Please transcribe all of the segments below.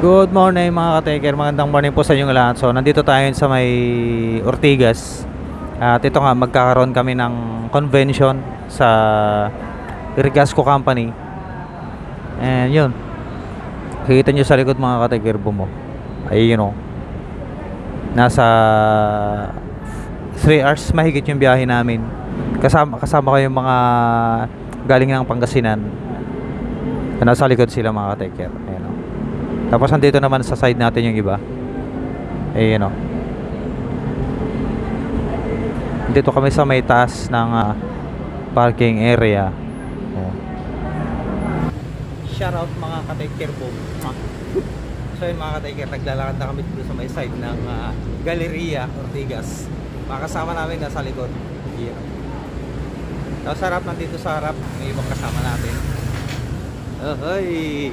Good morning mga ka-taker, magandang morning po sa inyong lahat. So nandito tayo sa may Ortigas. At ito nga, magkakaroon kami ng convention sa Irigasco Company. And yun, nakikita nyo sa likod mga ka-taker, mo ay yun o, nasa 3 hours mahigit yung biyahe namin. Kasama ko yung mga galing ng Pangasinan. Nasa likod sila mga ka-taker. Ayan o. Tapos nandito naman sa side natin yung iba. Ayan o. Dito kami sa may taas ng parking area. Shout out mga ka-taker po. So yun mga ka-taker, naglalakad na kami dito sa may side ng Galleria Ortigas. Makasama namin nasa likod. Ayan o. Tapos harap, nandito sa harap may ibang kasama natin. Ahoy!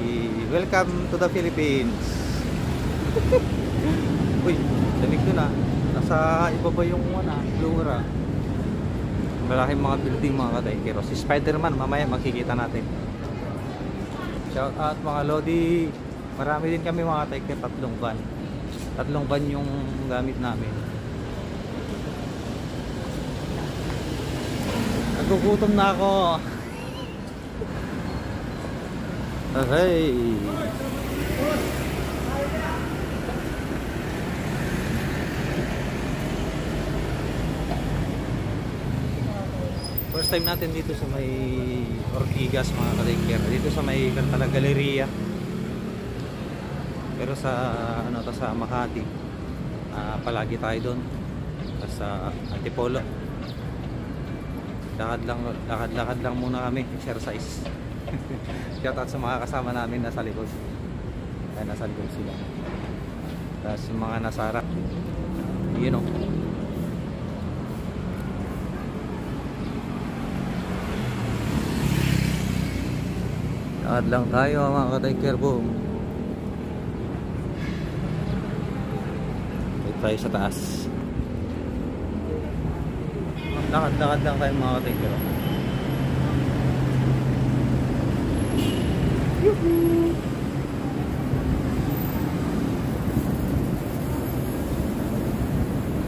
Welcome to the Philippines! Uy, lamig dun ah. Nasa ibaba yung Flora. Malaking mga building mga ka-taker. Si Spider-Man, mamaya makikita natin. Shout out mga Lodi. Marami din kami mga ka-taker, 3 van. 3 van yung gamit namin. Nagugutom na ako. Okay. First time natin dito sa may Ortigas mga ka-taker. Dito sa may Cantala Galleria. Pero sa sa Makati, palagi tayo doon. Sa Antipolo. Lakad lang muna kami, exercise. Shout out sa mga kasama namin nasa likod. Ay, nasa likod sila. Tapos yung mga nasa harap, you know. Lakad lang tayo mga ka-taker, boom. Wait tayo sa taas. Lakad lang tayo mga ka-taker. Yuhuu!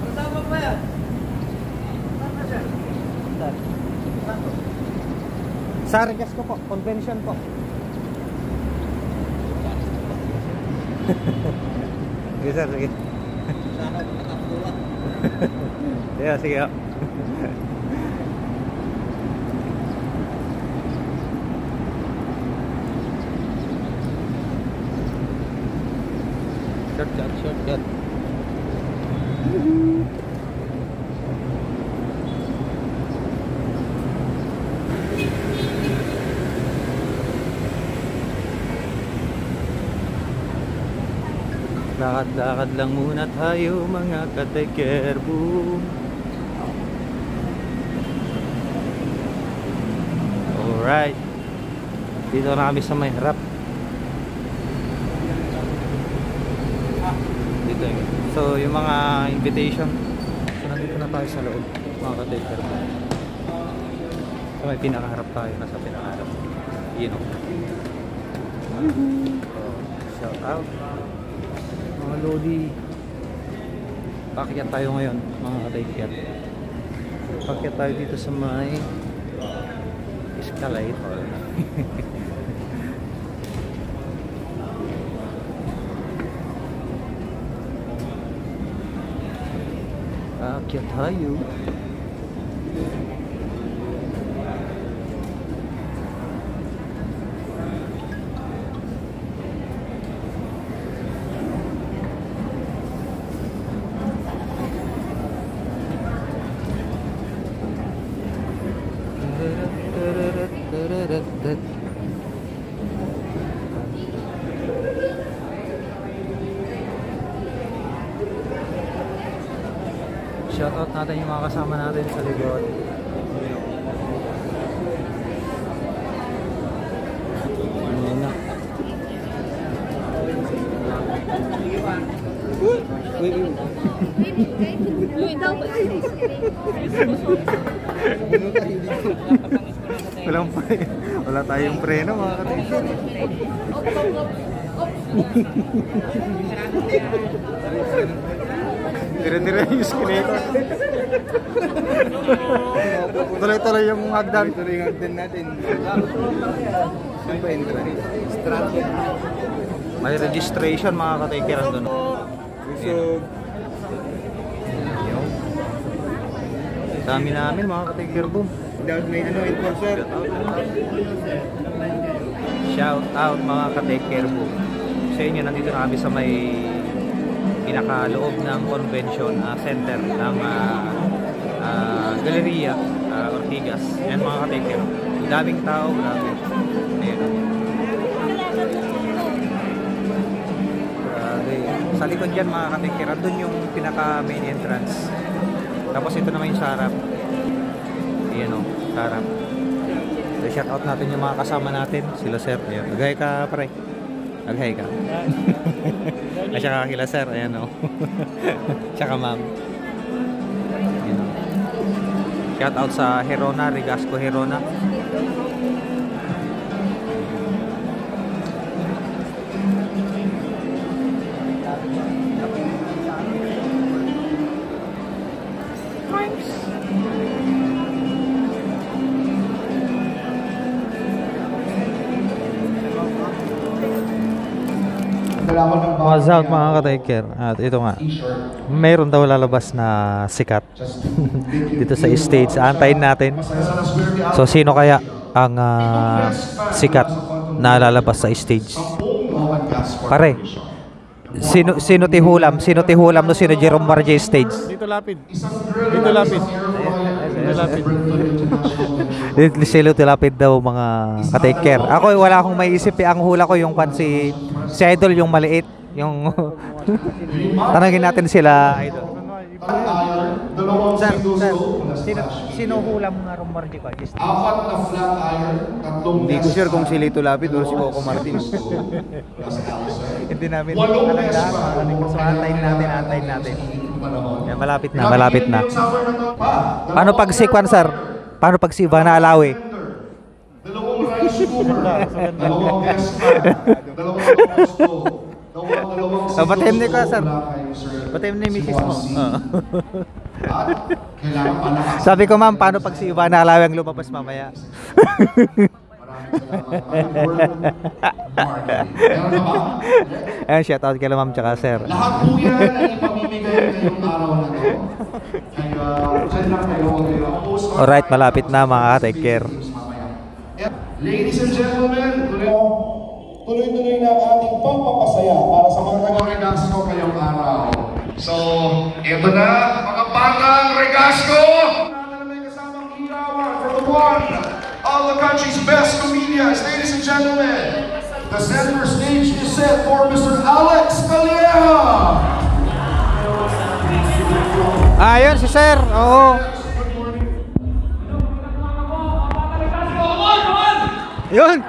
Kasama pa yan? Kasama siya? Sa Irigasco po, convention po. Sige sir, sige. Sana nakakatuwa. Sige. Shortcut. Lakad lang muna tayo mga ka-taker, boom. Alright. Dito na kami sa may harap. So yung mga invitation, so nandito na tayo sa loob mga ka-taker. So may pinakaharap tayo, nasa pinakaharap, you know. So, shout out mga Lodi. Pakyat tayo ngayon mga ka-taker. Pakyat tayo dito sa may escalator. Akyat tayo. Shoutout natin yung mga kasama natin sa likod. Ano na? Wala tayong preno mga ka-taker. Dire-dire yung escalator. Tuloy-tuloy yung hagdan. Tuloy yung hagdan natin. Saan ba entrance? Strat. May registration mga ka-takeran doon. So, dami namin mga ka-taker doon. dapat may ano, enforcer. Shout out mga ka-taker po. Sa inyo, nandito na kami sa may pinakaloob ng convention center ng Galleria Ortigas. Yan mga ka-taker. Daming tao, grabe. Ayan. Grabe. Sa likod dyan mga ka-taker, doon yung pinaka main entrance. Tapos ito naman yung sarap. Ayan o, sarap. So, shout out natin yung mga kasama natin. Sila sir. Ayan. Naghay ka pare. Naghay ka. At saka kila sir. Ayan o. Saka ma'am. Ayan o. Shout out sa Herona, Rigasco Herona. What's up mga ka-taker? At ito nga, mayroon daw lalabas na sikat dito sa stage. Antayin natin. So sino kaya ang sikat na lalabas sa stage? Pare, sino tihulam? Sino tihulam no sino Jerome Barjay stage? Dito lapid. Dito lapid. Dito lapid. Silo tilapid daw mga ka-taker. Ako wala akong maiisip eh. Ang hula ko yung si Idol yung maliit. Yung tanongin natin sila Idol. Sir, sino hula mo nga Romardi ko? Apat na flat iron, tatlong Hindi ko sure kung si Lito Lapid o si Coco Martin. Hindi namin alam lahat mga ka-taker. So antayin natin. Yan, malapit na. Paano pag si Kwan, sir? Paano pag si Ivana Alawi? Dalawang rice cooker, dalawang Vespa, dalawang stove, dalawang Batim ni ka, sir. Batim ni misis mo. At kailangan palakas. Sabi ko, ma'am, paano pag si Ivana Alawi ang lumabas mamaya? Ayan, shout out kila ma'am tsaka sir. Lahat po yan ay ipamimigay ngayong araw na to. Kaya dyan lang kayo. Alright, malapit na mga ka-taker. Ladies and gentlemen, tuloy-tuloy na ang ating pagpapasaya para sa mga taga-Regasco ngayong araw. So, ito na, mga batang Regasco! May kasamang ilawan for the one of the country's best comedians. Ladies and gentlemen, the center stage is set for Mr. Alex Calleja! Ayun si sir. Oo. Yun.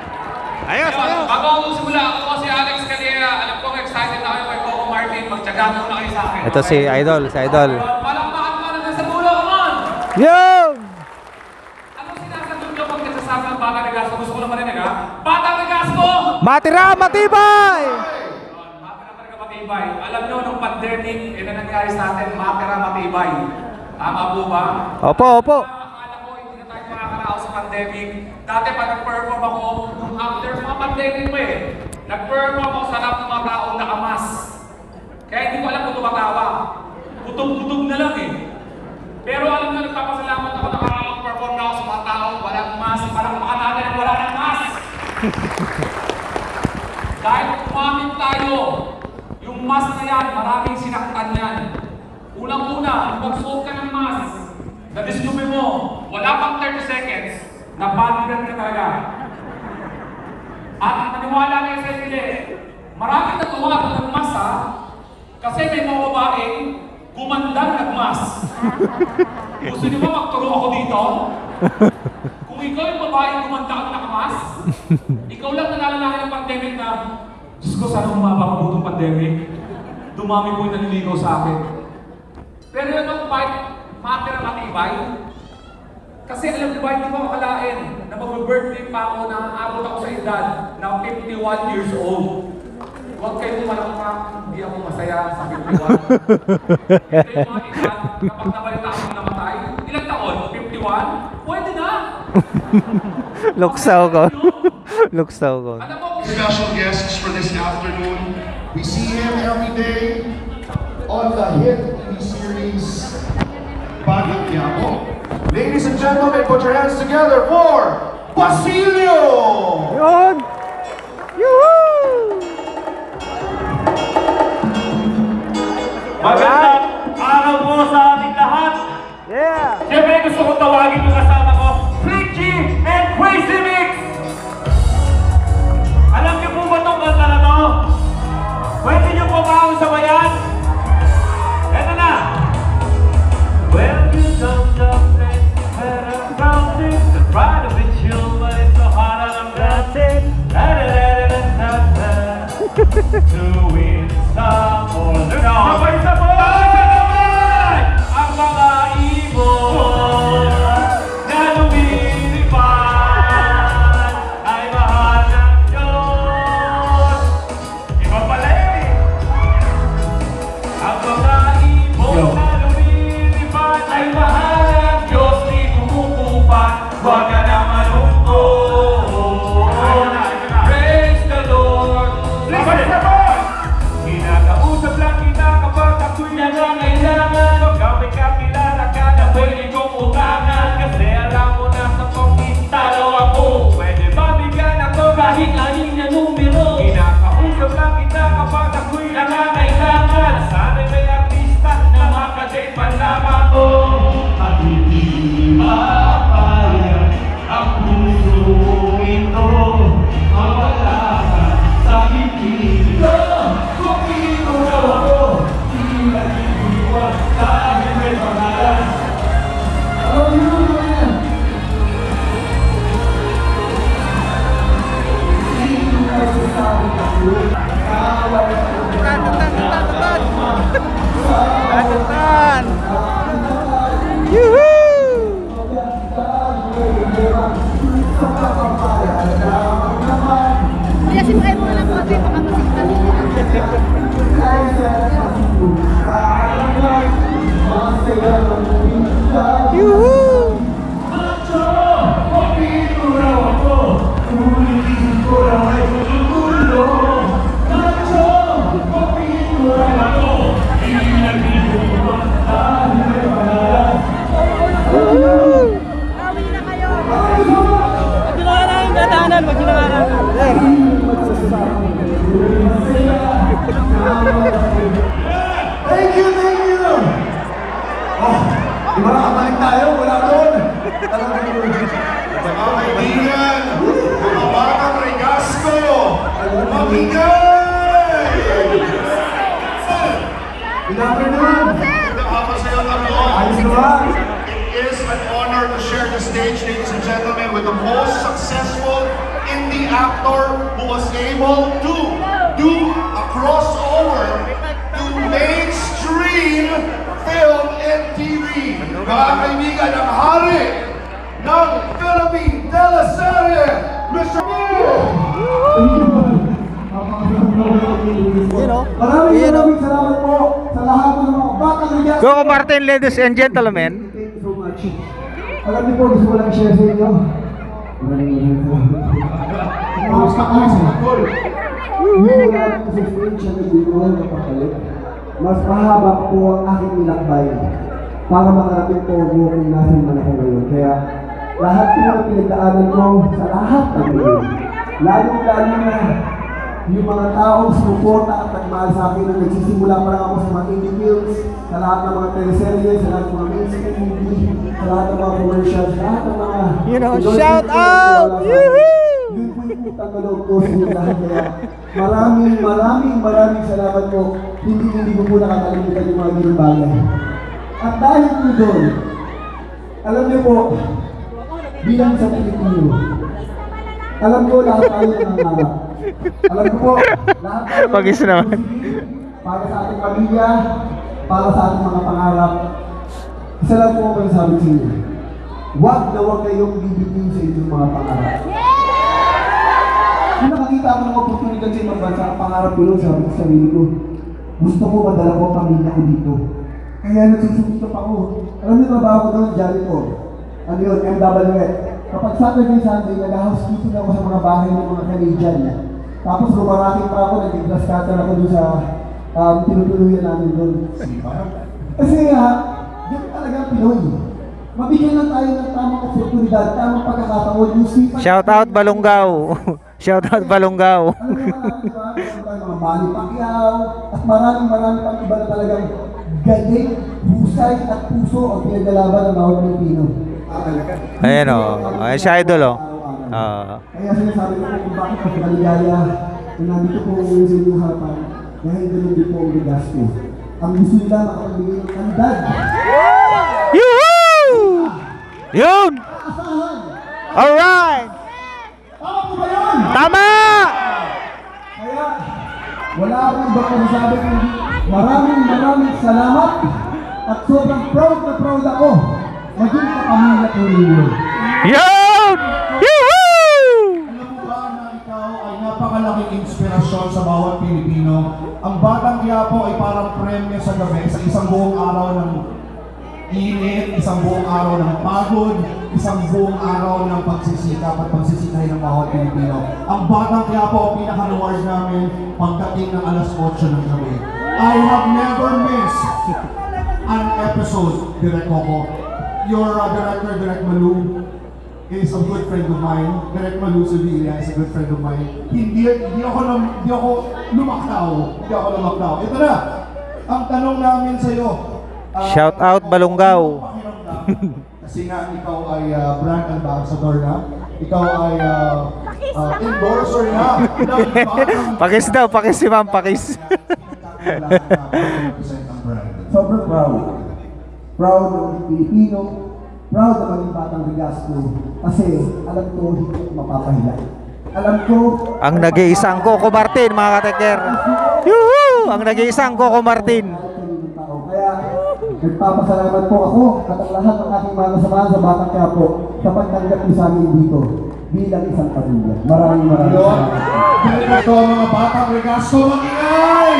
Ayos. Bago ako simula, ako si Alex Calleja. Alam ko excited na kayo kay Coco Martin. Magtyaga muna kayo sa akin. Ito si Idol, Palakpakan mo na sa dulo, come on! Yun! Anong sinasagot nyo pag nagsasabi ng Batang Regasco? Gusto ko na marinig ha? Batang Regasco! Matira, matibay! Matira talaga matibay. Alam nyo, nung pandemic, na nangyari sa atin, matira matibay. Tama po ba? Opo. Akala ko hindi na tayo makakaraos sa pandemic. Dati pa nag-perform ako, nung after mga pandemic pa eh. Nag-perform ako sa harap ng mga taong nakamas. Kaya hindi ko alam kung tumatawa. Kutub-kutub na lang eh. Pero alam na, nagpapasalamat ako nakakapag-perform na ako sa mga taong walang mask. Parang baka natin ang wala ng mask. Dahil kumamit tayo, yung mask na yan, maraming sinaktan yan. Unang-una, magsuot ka ng mask. Na-discover mo, wala pang 30 seconds, nabalikan ka talaga. At maniwala kayo sa hindi, maraming natuwa pag nag-mask ha, kasi may mga babaeng gumandang nag-mask. Gusto niyo ba magturo ako dito? Kung ikaw yung babaeng gumanda at naka-mask, ikaw lang nalalaman ng pandemic na, Diyos ko, sana humaba ko itong pandemic. Dumami po yung naniligaw sa akin. Pero yun ang matira matibay. Kasi alam niyo ba, hindi ko akalain na mag-birthday pa ako na abot ako sa edad na 51 years old. Huwag kayo tumalakpak, hindi ako masaya sa 51. Ito yung mga ilan, kapag nabalita ako namatay, ilang taon? 51? Pwede na! Luksaw ko. Luksaw ko. Alam mo kung Special guests for this afternoon. We see him every day on the hit TV series Bagong Quiapo. Ladies and gentlemen, put your hands together for Basilio! Yun! Yuhuu! Magandang araw po sa ating lahat. Yeah! Siyempre gusto kong tawagin yung kasama ko, Freaky and Crazy Mix! Alam niyo po ba itong kanta na to? Pwede niyo po ba akong sabayan? Eto na! Well, you don't know things better around it. The pride of it chill, but it's so hard on that's it. To win some or no. Sabay-sabay! Ang mga ibon na lumilipad ay mahal ng Diyos. Iba pala eh. Ang mga ibon na lumilipad ay mahal ng Diyos. Di kumukupan, huwag ka na malungkot. Praise the Lord. Sabay-sabay! Kinakausap lang kita kapag ako'y nangangailangan. Ikaw ay kakilala ka na pwede kong utangan. Kasi alam mo na sa pagkintalo ako. Pwede ba bigyan ako kahit aning na numero? Kinakausap lang kita kapag ako'y nangangailangan. Sana'y may artista na makadate panlaman ko. At hindi mapayag ang puso ito. Mawala ka sa bibig ko. Kung ikaw ako, hindi na iiwan sa aking may pangalan. Oh, yun! Sino ka sa akin Tantan! Yuhuu! Kaya simay mo na po ate, baka masiktan nila. Yuhuu! Bawi na kayo. Maginangarang katahanan, maginangarang. Thank you, thank you! Oh, di ba nakabalik tayo? Wala doon! Mga kaibigan, mga batang Regasco, mamigay! Good afternoon! Nakapasayang ako. Ayos naman! It is an honor to share the stage, ladies and gentlemen, with the most successful indie actor who was able to do a crossover to mainstream film and TV. Mga kaibigan, ang hari ng Philippine teleserye, Mr. Maraming salamat po sa lahat ng mga batang Regasco. Go Martin, ladies and gentlemen. Thank you so much. Alam niyo po, gusto ko lang share sa inyo. Maraming salamat. Kamusta ka sa school? Hindi wala lang sa stage ang hindi ko napapalit. Mas mahaba po ang aking nilakbay para makarating po kung nasan man ako ngayon. Kaya lahat po ang pinagdaanan ko sa lahat ng ngayon. Lalo-lalo na yung mga taong sumuporta at nagmahal sa akin na nagsisimula pa lang ako sa mga indie films, sa lahat ng mga teleserye, sa lahat ng mga mainstream movie, sa lahat ng mga commercials, sa lahat ng mga... You know, shout out! Yoo-hoo! Yun po yung utang na loob ko sa inyo lahat. Kaya maraming salamat po. Hindi ko po nakakalimutan yung mga ganung bagay. At dahil po doon, alam niyo po, bilang sa Pilipino, alam ko lahat tayo nangangarap. Alam ko po, lahat tayo Pag-is naman. para sa ating pamilya, para sa ating mga pangarap. Isa lang po ang sabi sa inyo. Huwag na huwag kayong bibitin sa inyong mga pangarap. Nung nakakita ako ng oportunidad sa ibang bansa, ang pangarap ko nun, sabi ko sa sarili ko, gusto ko madala ko ang pamilya ko dito. Kaya nagsusumikap ako. Alam niyo trabaho ko doon, janitor. Ano yun, MWF. Kapag Saturday, Sunday, nag-housekeeping ako sa mga bahay ng mga Canadian. Tapos lumarating pa ako, nag-glass cutter ako doon sa tinutuluyan namin doon. Kasi nga, yun talaga ang Pinoy. Mabigyan lang tayo ng tamang oportunidad, tamang pagkakataon. Shout out Balongaw. Shout out Balongaw. Alam mo ba, mga Manny Pacquiao, at maraming pang iba na talagang galing, husay at puso ang pinaglalaban ng bawat Pilipino. Ayan o. Ayan siya idol o. Kaya sinasabi ko kung bakit ako maligaya na nandito po ngayon sa inyong harapan dahil ganun din po ang bigas ko. Ang gusto nila makapagbigay ng kandidat. Yuhuu! Yun! Asahan! Alright! Tama po ba yun? Tama! Kaya wala akong ibang masasabi kundi maraming salamat at sobrang proud na proud ako maging kapamilya ko ninyo. Yun! Yuhuu! Alam mo ba na ikaw ay napakalaking inspirasyon sa bawat Pilipino? Ang Batang Quiapo ay parang premyo sa gabi sa isang buong araw ng init, isang buong araw ng pagod, isang buong araw ng pagsisikap at pagsisikay ng bawat Pilipino. Ang Batang Quiapo ang pinaka-reward namin pagdating ng alas 8 ng gabi. I have never missed an episode, Direk Coco. Your director, Direk Malu, is a good friend of mine. Direk Malu Sevilla is a good friend of mine. Hindi ako lumaktaw. Ito na, ang tanong namin sa iyo. Shout out Balongaw. Kasi nga ikaw ay brand ambassador na. Ikaw ay endorser na. Pakis daw, pakis si ma'am, pakis. Sobrang proud. Proud na maging Pilipino, proud na maging Batang Legaspi kasi alam ko hindi ko mapapahiya. Alam ko Ang nag-iisang Coco Martin, mga kateker. Yuhuu! Ang nag-iisang Coco Martin. kaya nagpapasalamat po ako at ang lahat ng aking mga kasamahan sa Batang Quiapo sa pagtanggap niyo sa amin dito bilang isang pamilya. Maraming salamat. Ito ang mga Batang Legaspi magingay!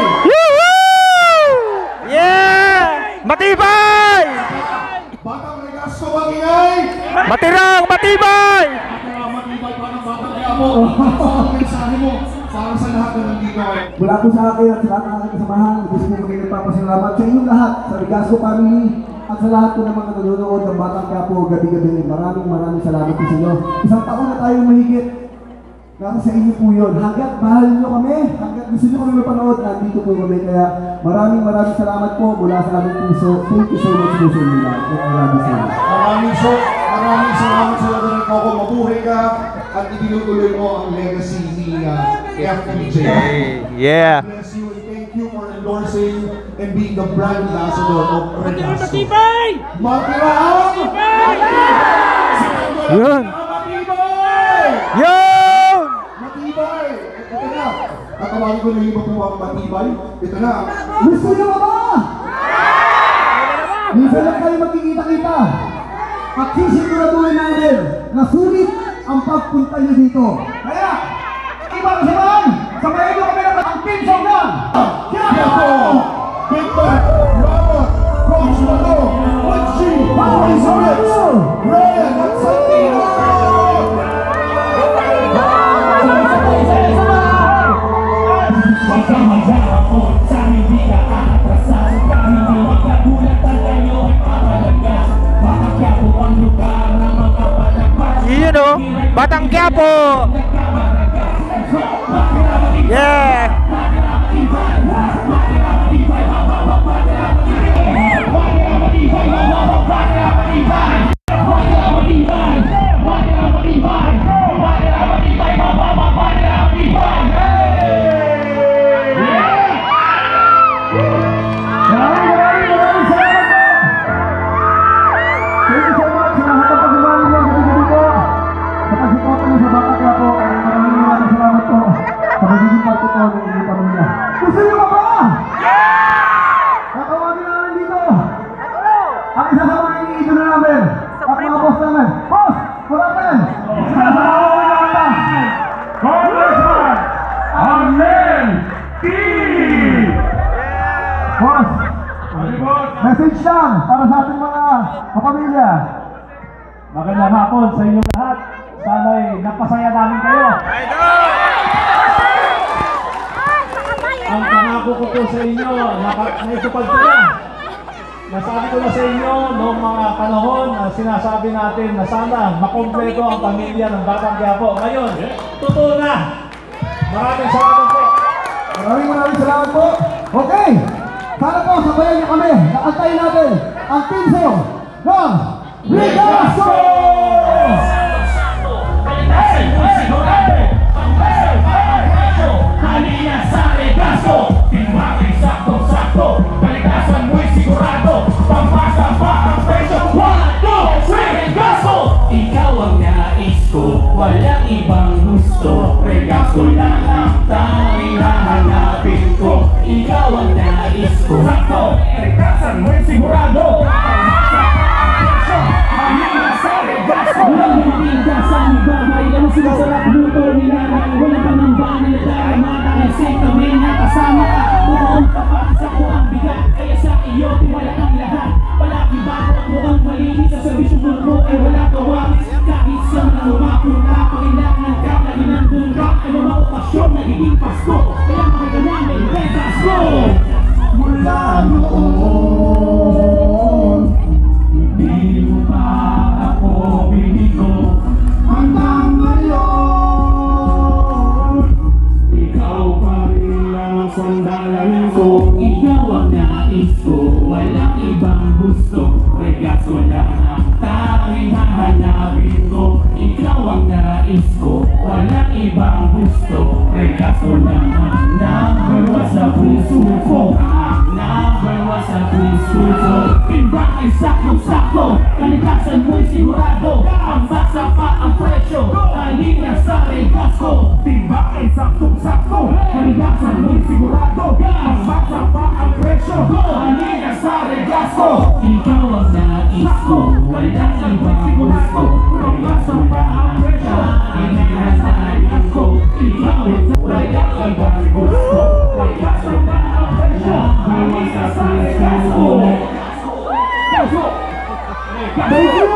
Yeah! Matibay! Batang Legaspi magingay! Matirang, matibay! Matibay pa ng Batang Quiapo. Ang mensahe mo para sa lahat na nandito. Mula po sa akin at sa lahat ng aking kasamahan, gusto ko maging nagpapasalamat sa inyong lahat, sa Legaspi family, at sa lahat po ng mga nanonood ng Batang Quiapo gabi-gabi. Maraming salamat po sa inyo. Isang taon na tayong mahigit. Nasa sa inyo po yun. Hanggat mahal nyo kami, hanggat gusto nyo kami mapanood, nandito po kami. Kaya maraming salamat po mula sa aming puso. Thank you so much po sa inyo lahat. Maraming salamat sa lahat ng Coco. Mabuhay ka at itinutuloy mo ang legacy ni FPJ. Yeah. Bless you and thank you for endorsing and being the brand ambassador of Regasco. Matibay! Matirang! Yun! Matibay! Yun! Matibay! Ito na. Tatawagin ko na yung iba po ang matibay. Ito na. Gusto nyo ba ba? Minsan lang kayo magkikita-kita. At sisiguraduhin namin na sulit ang pagpunta nyo dito. Kaya, iba ka sa maan! Sabayan nyo kami ng ang pinsaw na! Quiapo! Big Mac! Robert! Coach Mato! Munchi! Elizabeth! Ryan! At Santino! Yun o, Batang Quiapo! Yeah! Thank you so much sa lahat ng pag-umali mo gabi-gabi po. Sa pag-support mo sa Batang Quiapo. Boss, message lang para sa ating mga kapamilya. Magandang hapon sa inyong lahat. Sana'y napasaya namin kayo. Ang pangako ko po sa inyo, naitupad ko na. Nasabi ko na sa inyo noong mga panahon na sinasabi natin na sana makompleto ang pamilya ng Batang Quiapo. Ngayon, totoo na. Maraming salamat po. Maraming salamat po. Okay, sana po sabayan niyo kami. Nakantayin natin ang team song ng Rigasco! Halina sa Rigasco, tingwagin sakto-sakto, kalikasan mo'y sigurado, pampasa pa ang presyo. 1, 2, 3, Rigasco! Ikaw ang nais ko, walang ibang gusto, Rigasco lang ang tanging hahanapin ko. Ikaw ang nais ko, sakto, kalikasan mo'y sigurado, pampasa pa ang presyo. Halina sa Rigasco! Walang matigas ang bahay, ang sinasarap luto ni nanay, walang panamba na nadarama. Kasi kami nakasama ka, mukhang kapasa ko ang bigat, kaya sa iyo tiwala ang lahat. Palagi bago at mukhang malinis sa servisyo mo ay wala kawangis. Kahit sa mga lumapuna, kailangan ka, lagi nandun ka. Ano mga okasyon, nagiging Pasko, kaya makita namin, Rigasco! Mula noon, hindi mo pa ako binigo, hanggang ngayon, ikaw pa rin ang sandalan ko. Ikaw ang nais ko, walang ibang gusto, Rigasco lang ang tanging hahanapin ko. Ikaw ang nais ko, walang ibang gusto, Rigasco lang ang number one sa puso ko. Number one sa puso ko. Timbang ay sakto-sakto, kalikasan mo'y sigurado, ang basa pa ang presyo. Halina sa Rigasco, timbang ay sakto-sakto, kalikasan mo'y sigurado, ang basa pa ang presyo. Halina sa Rigasco, ikaw ang nais ko, walang ibang gusto, Rigasco pa ang presyo. Halina sa Rigasco, ikaw ang walang ibang gusto, Rigasco pa ang presyo. Halina sa Rigasco. Thank you!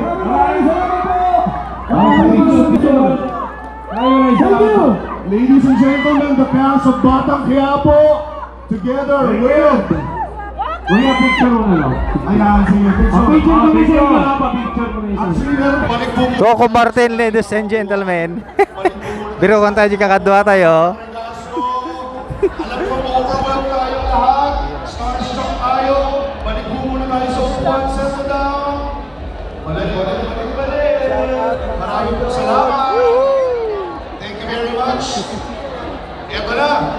Maraming salamat po! Thank you! Ladies and gentlemen, the cast of Batang Quiapo, together with... Kuya, picture mo na lang. Ayan, sige, picture. Picture mo na siya, pa-picture mo na siya. Actually, meron balik po mo. Coco Martin, ladies and gentlemen. Biro kung tayo kakadwa tayo. Alam ko, ma-overwhelm tayo lahat. Starstruck tayo. Balik po muna tayo sa upuan. Settle down. Balik. Maraming po salamat. Thank you very much. Ito na.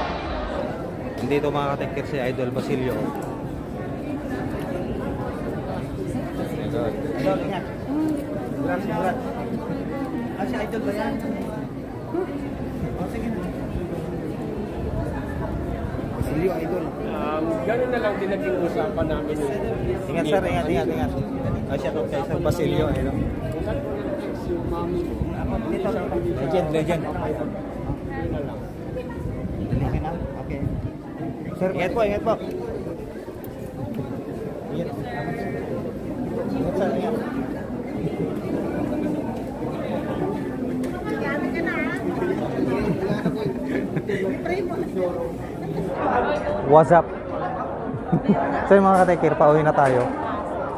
Dito mga katekir si Idol Basilio. Idol, ingat. Berat. Si Idol ba yan? Sige na. Basilio, Idol. Gano'n na lang din naging usapan namin. Ingat sir, ingat. Shout out kay Sir Basilio. Legend. Okay. Sir, ingat po. Ingat sir, ingat. What's up? So yung mga katekir, pauwi na tayo.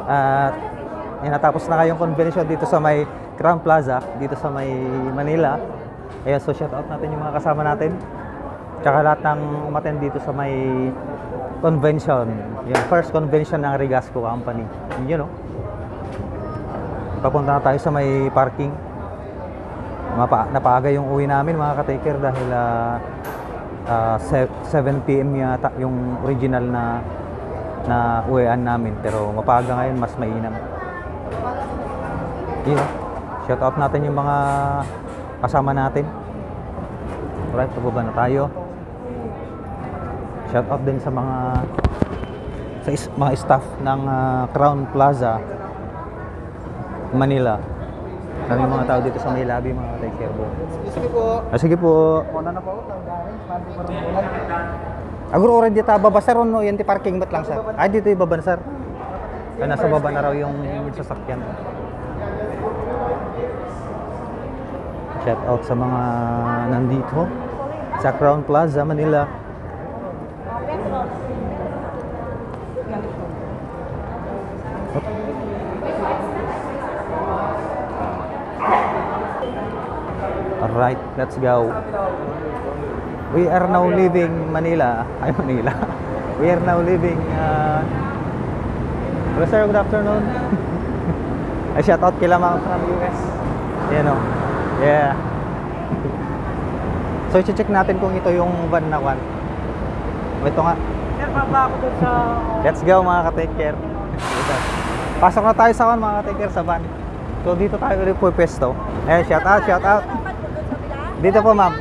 At natapos na kayong convention dito sa may Crown Plaza, dito sa may Manila. Ayan, so shout out natin yung mga kasama natin. Tsaka lahat ng umattend dito sa may convention. Yung first convention ng Rigasco Company. Yun, no? Papunta na tayo sa may parking. Napaaga yung uwi namin mga katekir dahil 7 PM yata yung original na uwian namin, pero mapaaga ngayon, mas mainam. Yun, shout out natin yung mga kasama natin. Alright, pababa na tayo. Shout out din sa mga staff ng Crown Plaza Manila. Kami mga tao dito sa may lobby, mga take care po. Sige po. Sige po. Muna na po. Aguro already ta baba sir, no, yan di parking bat lang sir. Ay dito ibaba na sir. Ay nasa baba na raw yung sasakyan. Shout out sa mga nandito sa Crown Plaza, Manila. Alright, let's go. We are now leaving Manila. Ay, Manila. We are now leaving hello sir, good afternoon. I shout out kila mga from US. Yan o. Yeah. So, i-check natin kung ito yung van na kwan. Ito nga. Sir, baba ako dun sa... Let's go mga ka-take care. Pasok na tayo sa kwan mga ka-take care sa van. So, dito tayo ulit po pwesto. Ayan, shout out, shout out. Dito po ma'am.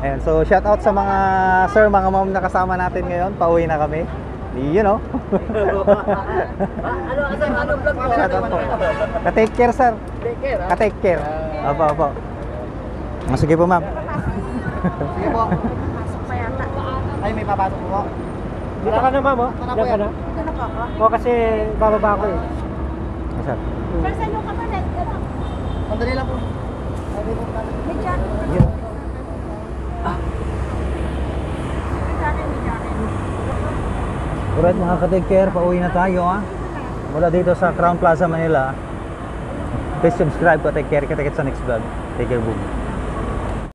Ayan, so shout out sa mga sir, mga ma'am na kasama natin ngayon. Pauwi na kami. You know. Ano vlog mo? Shout out po. Ka-take care sir. Take care, ha? Ka-take care. Opo, opo. Sige po ma'am. Sige po. Pasok pa yata. Ay, may papasok po. Dito ka na, ma'am, oh. Ano po Diyan ka yan? na. Ito na po ako. O, kasi bababa ako, eh. Sir. Sir, saan yung kapalit? Sandali lang po. May jacket. Yeah. May jacket, may jacket. Alright mga ka-take care, pauwi na tayo ha. Mula dito sa Crown Plaza, Manila. Please subscribe, ka-take care, kita-kits sa next vlog. Take care, boom.